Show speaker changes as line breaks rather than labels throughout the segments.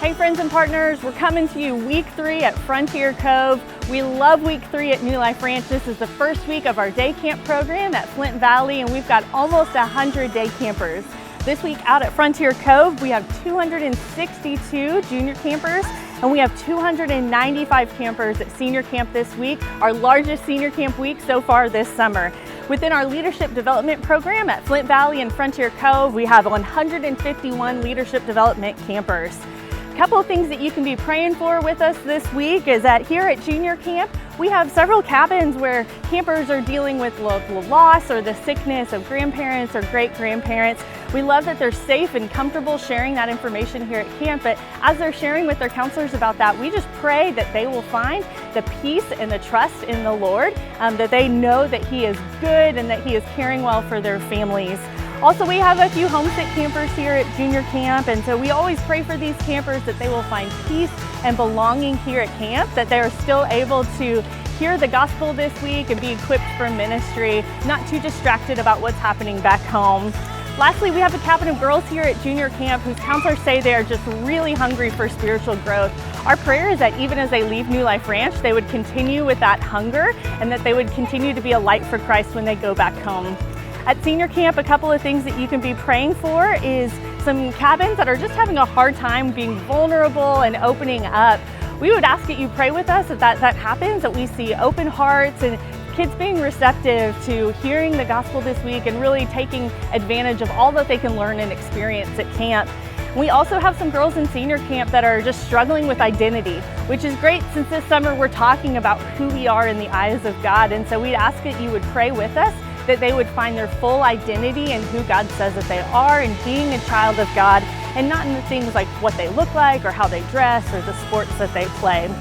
Hey friends and partners, we're coming to you week 3 at Frontier Cove. We love week 3 at New Life Ranch. This is the first week of our day camp program at Flint Valley, and we've got almost 100 day campers. This week out at Frontier Cove, we have 262 junior campers, and we have 295 campers at senior camp this week, our largest senior camp week so far this summer. Within our leadership development program at Flint Valley and Frontier Cove, we have 151 leadership development campers. A couple of things that you can be praying for with us this week is that here at junior camp, we have several cabins where campers are dealing with loss or the sickness of grandparents or great-grandparents. We love that they're safe and comfortable sharing that information here at camp, but as they're sharing with their counselors about that, we just pray that they will find the peace and the trust in the Lord, that they know that He is good and that He is caring well for their families. Also, we have a few homesick campers here at junior camp, and so we always pray for these campers that they will find peace and belonging here at camp, that they are still able to hear the gospel this week and be equipped for ministry, not too distracted about what's happening back home. Lastly, we have a cabin of girls here at junior camp whose counselors say they are just really hungry for spiritual growth. Our prayer is that even as they leave New Life Ranch, they would continue with that hunger and that they would continue to be a light for Christ when they go back home. At senior camp, a couple of things that you can be praying for is some cabins that are just having a hard time being vulnerable and opening up. We would ask that you pray with us that that happens, that we see open hearts and kids being receptive to hearing the gospel this week and really taking advantage of all that they can learn and experience at camp. We also have some girls in senior camp that are just struggling with identity, which is great since this summer we're talking about who we are in the eyes of God. And so we'd ask that you would pray with us that they would find their full identity in who God says that they are and being a child of God, and not in the things like what they look like or how they dress or the sports that they play.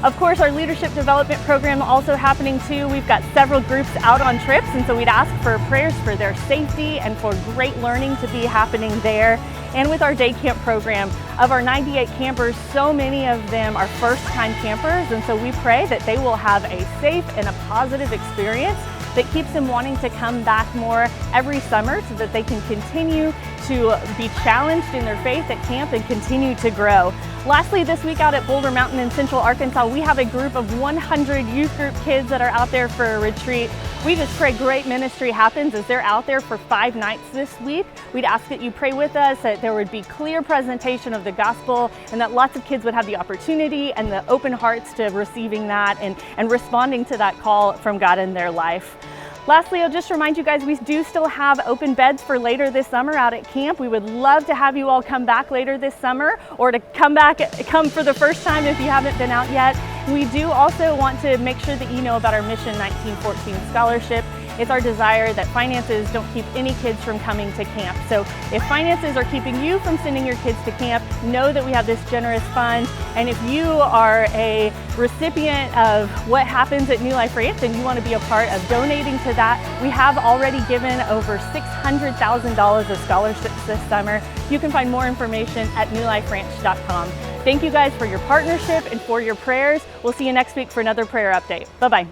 Of course, our leadership development program also happening too. We've got several groups out on trips, and so we'd ask for prayers for their safety and for great learning to be happening there. And with our day camp program, of our 98 campers, so many of them are first-time campers, and so we pray that they will have a safe and a positive experience that keeps them wanting to come back more every summer so that they can continue to be challenged in their faith at camp and continue to grow. Lastly, this week out at Boulder Mountain in Central Arkansas, we have a group of 100 youth group kids that are out there for a retreat. We just pray great ministry happens as they're out there for 5 nights this week. We'd ask that you pray with us, that there would be clear presentation of the gospel and that lots of kids would have the opportunity and the open hearts to receiving that and responding to that call from God in their life. Lastly, I'll just remind you guys, we do still have open beds for later this summer out at camp. We would love to have you all come back later this summer or to come for the first time if you haven't been out yet. We do also want to make sure that you know about our Mission 1914 scholarship. It's our desire that finances don't keep any kids from coming to camp. So if finances are keeping you from sending your kids to camp, know that we have this generous fund. And if you are a recipient of what happens at New Life Ranch and you want to be a part of donating to that, we have already given over $600,000 of scholarships this summer. You can find more information at newliferanch.com. Thank you guys for your partnership and for your prayers. We'll see you next week for another prayer update. Bye-bye.